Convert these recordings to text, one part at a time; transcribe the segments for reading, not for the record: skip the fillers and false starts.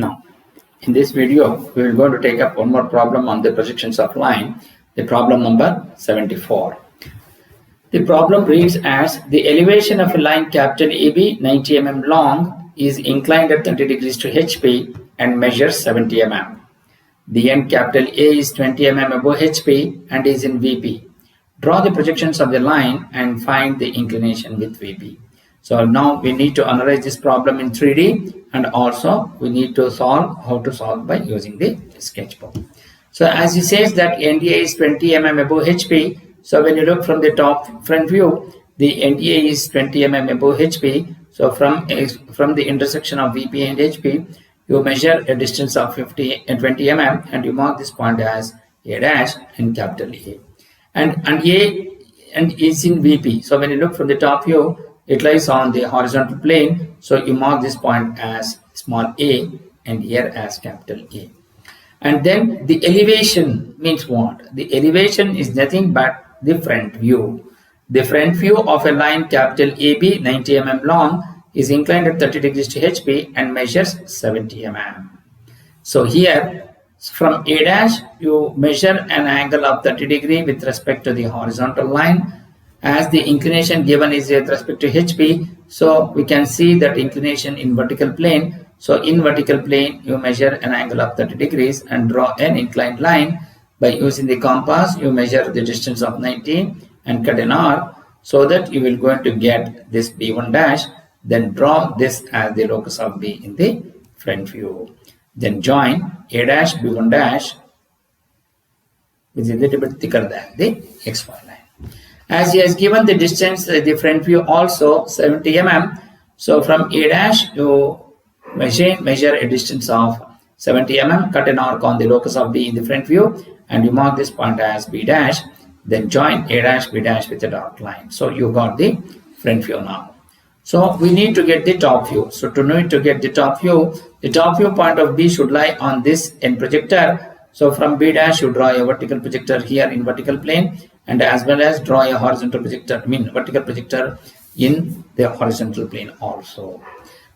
Now, in this video, we will going to take up one more problem on the projections of line, the problem number 74. The problem reads as the elevation of a line capital AB 90 mm long is inclined at 30 degrees to HP and measures 70 mm. The end capital A is 20 mm above HP and is in VP. Draw the projections of the line and find the inclination with VP. So now we need to analyze this problem in 3D, and also we need to solve how to solve by using the sketchbook. So as he says that NDA is 20 mm above HP. So when you look from the top front view, the NDA is 20 mm above HP. So from the intersection of VP and HP, you measure a distance of 20 mm and you mark this point as A dash in capital A. And A and is in VP. So when you look from the top view, it lies on the horizontal plane. So you mark this point as small a and here as capital A. And then the elevation means what? The elevation is nothing but the front view. The front view of a line capital AB 90 mm long is inclined at 30 degrees to HP and measures 70 mm. So here from A dash you measure an angle of 30 degree with respect to the horizontal line. As the inclination given is with respect to HP, so we can see that inclination in vertical plane. So in vertical plane, you measure an angle of 30 degrees and draw an inclined line. By using the compass, you measure the distance of 90 and cut an arc so that you will going to get this B1 dash. Then draw this as the locus of B in the front view. Then join A dash B1 dash, which is a little bit thicker than the XY line. As he has given the distance, the front view also 70 mm. So from A dash you measure a distance of 70 mm, cut an arc on the locus of B in the front view, and you mark this point as B dash. Then join A dash B dash with a dark line. So you got the front view now. So we need to get the top view. So to get the top view point of B should lie on this end projector. So from B dash you draw a vertical projector here in vertical plane, and as well as draw a horizontal projector, vertical projector in the horizontal plane also.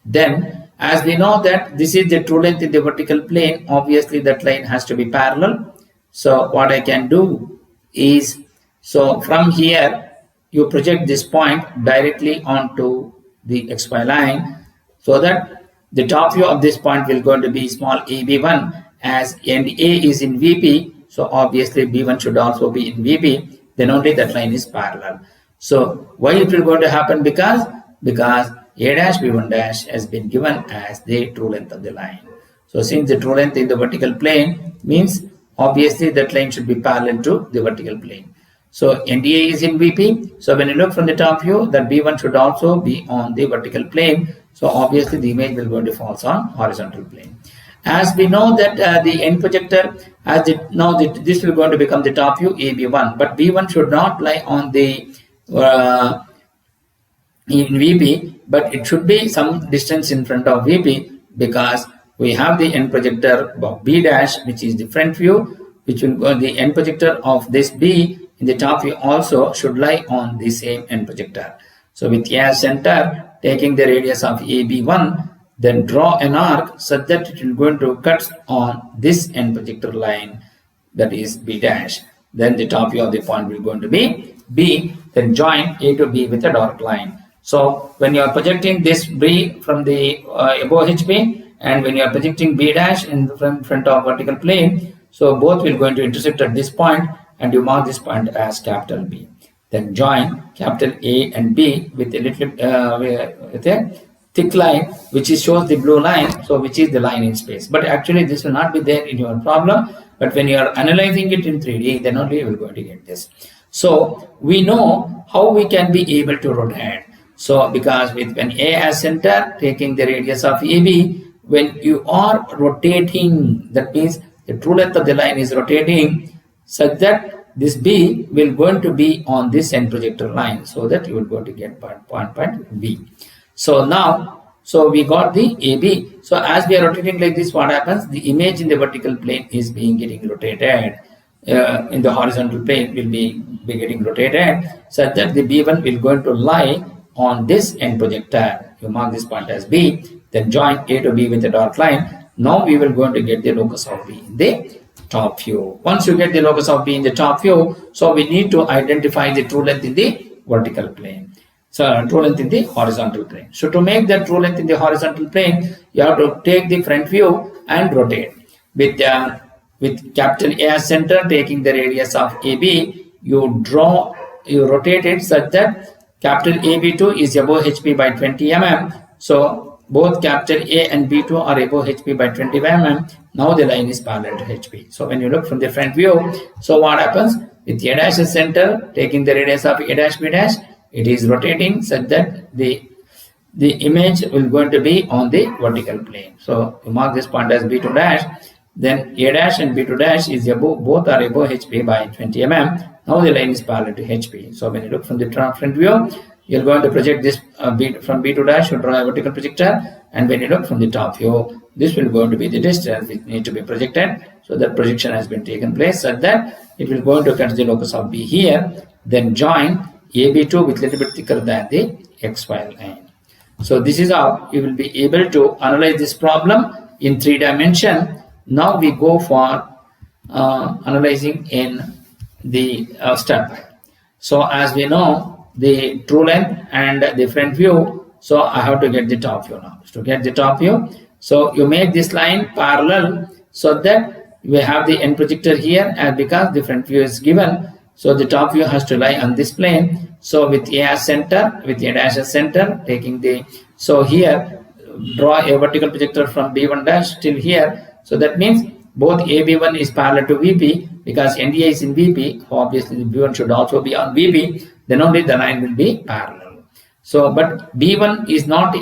Then as we know that this is the true length in the vertical plane, obviously that line has to be parallel. So what I can do is, so from here you project this point directly onto the XY line, so that the top view of this point will going to be small AB1, as and A is in VP, so obviously B1 should also be in VP, then only that line is parallel. So why it will going to happen? Because A dash B1 dash has been given as the true length of the line. So since the true length in the vertical plane means obviously that line should be parallel to the vertical plane. So NDA is in VP. So when you look from the top view, that B1 should also be on the vertical plane. So obviously the image will going to fall on horizontal plane. As we know that the end projector, this will going to become the top view AB1, but B1 should not lie on the in VP, but it should be some distance in front of VP, because we have the end projector of B dash, which is the front view, which will go the end projector of this B in the top view also should lie on the same end projector. So with A as center, taking the radius of AB1, then draw an arc such that it will going to cut on this end projector line, that is B dash. Then the top view of the point will going to be B. Then join A to B with a dark line. So when you are projecting this B from the above HP, and when you are projecting B dash in front of vertical plane, so both will going to intersect at this point, and you mark this point as capital B. Then join capital A and B with a little with a thick line, which shows the blue line, so which is the line in space. But actually this will not be there in your problem, but when you are analyzing it in 3D, then only you will going to get this. So we know how we can be able to rotate. So because when A as center, taking the radius of AB, when you are rotating, that means the true length of the line is rotating such that this B will going to be on this end projector line, so that you will going to get point B. So now, so we got the AB. So as we are rotating like this, what happens? The image in the vertical plane is getting rotated. In the horizontal plane will be getting rotated such that the B1 will going to lie on this end projector. You mark this point as B. Then join A to B with a dark line. Now we will going to get the locus of B in the top view. Once you get the locus of B in the top view, so we need to identify the true length in the vertical plane. So true length in the horizontal plane. So to make the true length in the horizontal plane, you have to take the front view and rotate. With capital A as center, taking the radius of AB, you rotate it such that capital AB2 is above HP by 20 mm. So both capital A and B2 are above HP by 20 mm. Now the line is parallel to HP. So when you look from the front view, so what happens? With A dash as center, taking the radius of A dash B dash, it is rotating such that the image will going to be on the vertical plane. So you mark this point as B2 dash. Then A dash and B2 dash is above, both are above HP by 20 mm. Now the line is parallel to HP. So when you look from the front view, you're going to project this from B2 dash, you draw a vertical projector, and when you look from the top view, this will going to be the distance which need to be projected. So that projection has been taken place such that it will going to cut the locus of B here, then join AB2 with little bit thicker than the XY line. So this is how you will be able to analyze this problem in 3 dimensions. Now we go for analyzing in the step. So as we know, the true length and the front view, so I have to get the top view now. To get the top view, so you make this line parallel so that we have the end projector here, and because the front view is given, so the top view has to lie on this plane. So with A as center, with A dash as center, taking the, so here draw a vertical projector from B1 dash till here. So that means both AB1 is parallel to VP, because NDA is in VP, obviously the B1 should also be on VP, then only the line will be parallel. So but B1 is not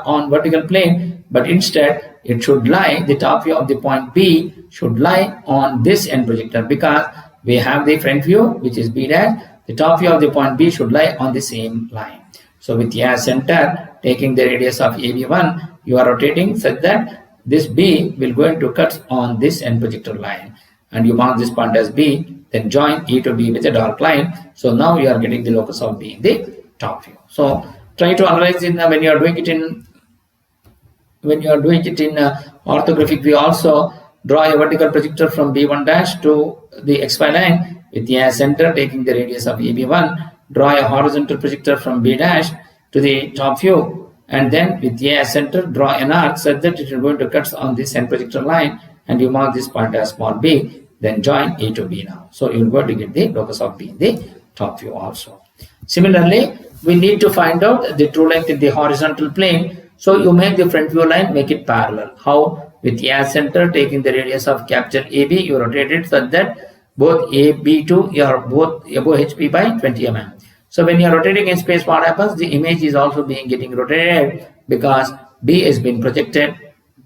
on vertical plane, but instead it should lie, the top view of the point B should lie on this end projector, because we have the front view which is B dash, the top view of the point B should lie on the same line. So with A as center, taking the radius of AB1, you are rotating such that this B will going to cut on this end projector line, and you mark this point as B, then join E to B with a dark line. So now you are getting the locus of B in the top view. So try to analyze it when you are doing it in orthographic view. Also draw a vertical projector from B1 dash to the XY line with A as center, taking the radius of AB1. Draw a horizontal projector from B dash to the top view, and then with A as center, draw an arc such that it is going to cut on this end projector line, and you mark this point as small b, then join A to B now. So you are going to get the locus of B in the top view also. Similarly, we need to find out the true length in the horizontal plane. So you make the front view line, make it parallel. How? With A as center, taking the radius of capital AB, you rotate it such that both A, B2 are both above HP by 20 mm. So when you are rotating in space, what happens? The image is also getting rotated, because B has been projected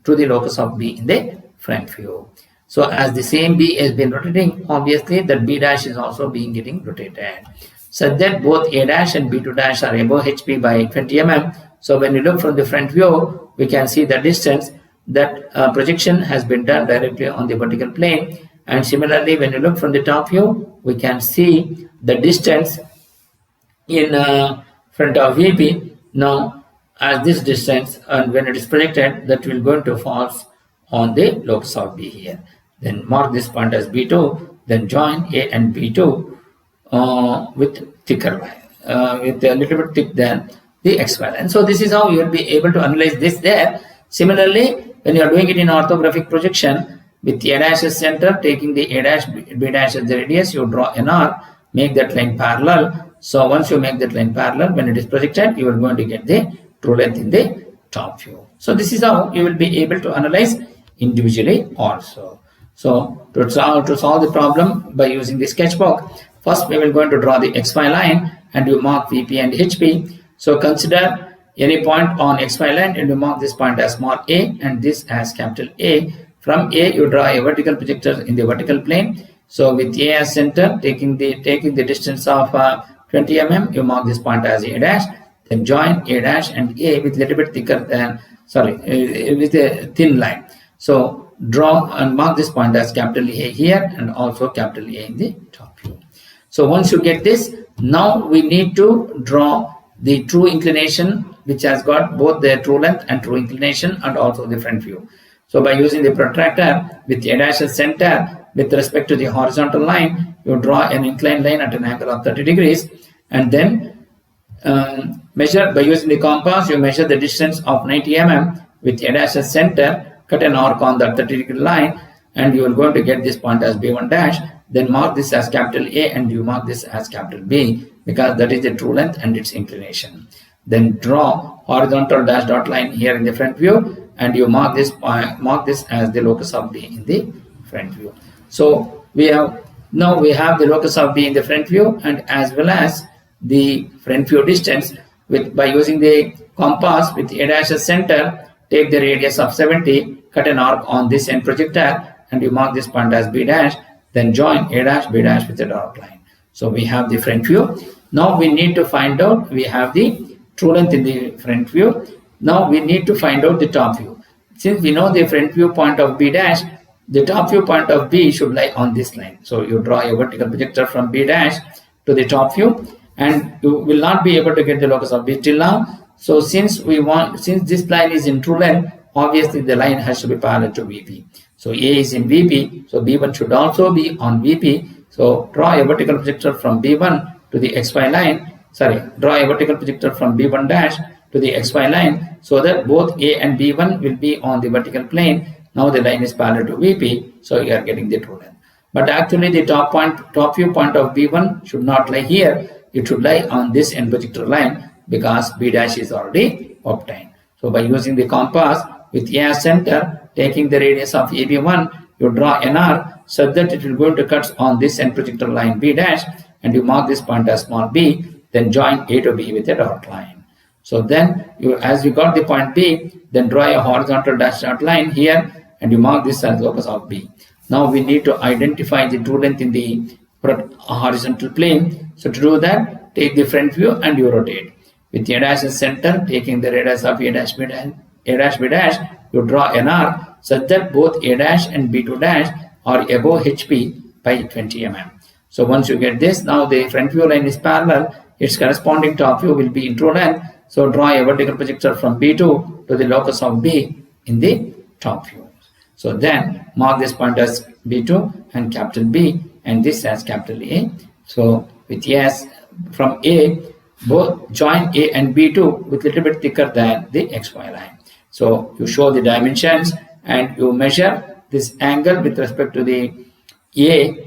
to the locus of B in the front view. So as the same B has been rotating, obviously that B dash is also getting rotated, such that both A dash and B2 dash are above HP by 20 mm. So when you look from the front view, we can see the distance that projection has been done directly on the vertical plane. And similarly, when you look from the top view, we can see the distance in front of VP. Now as this distance, and when it is projected, that will going to fall on the locus of B here. Then mark this point as B2, then join A and B2 with thicker line, with a little bit thick than the XY line. So this is how you will be able to analyze this there. Similarly, when you are doing it in orthographic projection, with A dash as center, taking the A dash, B dash as the radius, you draw an arc, make that line parallel. So once you make that line parallel, when it is projected, you are going to get the true length in the top view. So this is how you will be able to analyze individually also. So to solve the problem by using the sketchbook, first we will going to draw the XY line, and you mark VP and HP. So consider any point on XY line, and you mark this point as small a and this as capital A. From A, you draw a vertical projector in the vertical plane. So with A as center, taking the distance of 20 mm, you mark this point as A dash. Then join A dash and A with little bit thicker than, with a thin line. So draw and mark this point as capital A here, and also capital A in the top view. So once you get this, now we need to draw the true inclination, which has got both the true length and true inclination and also the front view. So by using the protractor with a dash as center with respect to the horizontal line, you draw an inclined line at an angle of 30 degrees and then measure by using the compass. You measure the distance of 90 mm with a dash as center, cut an arc on that 30 degree line, and you are going to get this point as B1 dash. Then mark this as capital A and you mark this as capital B, because that is the true length and its inclination. Then draw horizontal dash dot line here in the front view, and you mark this as the locus of B in the front view. So we have the locus of B in the front view and as well as the front view distance by using the compass with A dash as center. Take the radius of 70, cut an arc on this end projectile, and you mark this point as B dash. Then join A dash B dash with a dark line. So we have the front view. Now we need to find out, we have the true length in the front view. Now we need to find out the top view. Since we know the front view point of B dash, the top view point of B should lie on this line. So you draw a vertical projector from B dash to the top view, and you will not be able to get the locus of B till now. So since this line is in true length, obviously the line has to be parallel to VP. So A is in VP, so B1 should also be on VP. So draw a vertical projector from B1 to the XY line. Draw a vertical projector from B1 dash to the XY line so that both A and B1 will be on the vertical plane. Now the line is parallel to VP, so you are getting the true length. But actually the top view point of B1 should not lie here. It should lie on this end projector line, because B dash is already obtained. So by using the compass with A as center, taking the radius of AB1, you draw an arc such that it will going to cut on this end projector line B dash, and you mark this point as small b, then join A to B with a dot line. So then as you got the point B, then draw a horizontal dash dot line here and you mark this as locus of B. Now we need to identify the true length in the horizontal plane. So to do that, take the front view and you rotate. With A dash as center, taking the radius of A dash B dash, you draw an arc such that both A dash and B2 dash are above HP by 20 mm. So once you get this, now the front view line is parallel, its corresponding top view will be in true length. So draw a vertical projector from B2 to the locus of B in the top view. So then mark this point as B2 and capital B and this as capital A. So with A as from A, both join A and B2 with a little bit thicker than the XY line. So you show the dimensions and you measure this angle with respect to the A,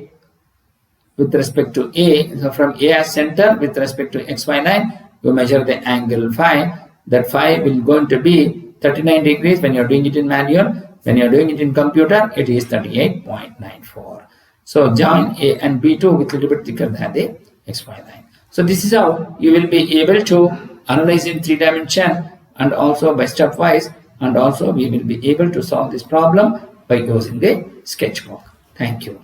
so from A as center with respect to XY line, you measure the angle phi. That phi will going to be 39 degrees when you are doing it in manual. When you are doing it in computer, it is 38.94. So join A and B2 with a little bit thicker than the XY line. So this is how you will be able to analyze in 3 dimension and also by stepwise, and also we will be able to solve this problem by using the sketchbook. Thank you.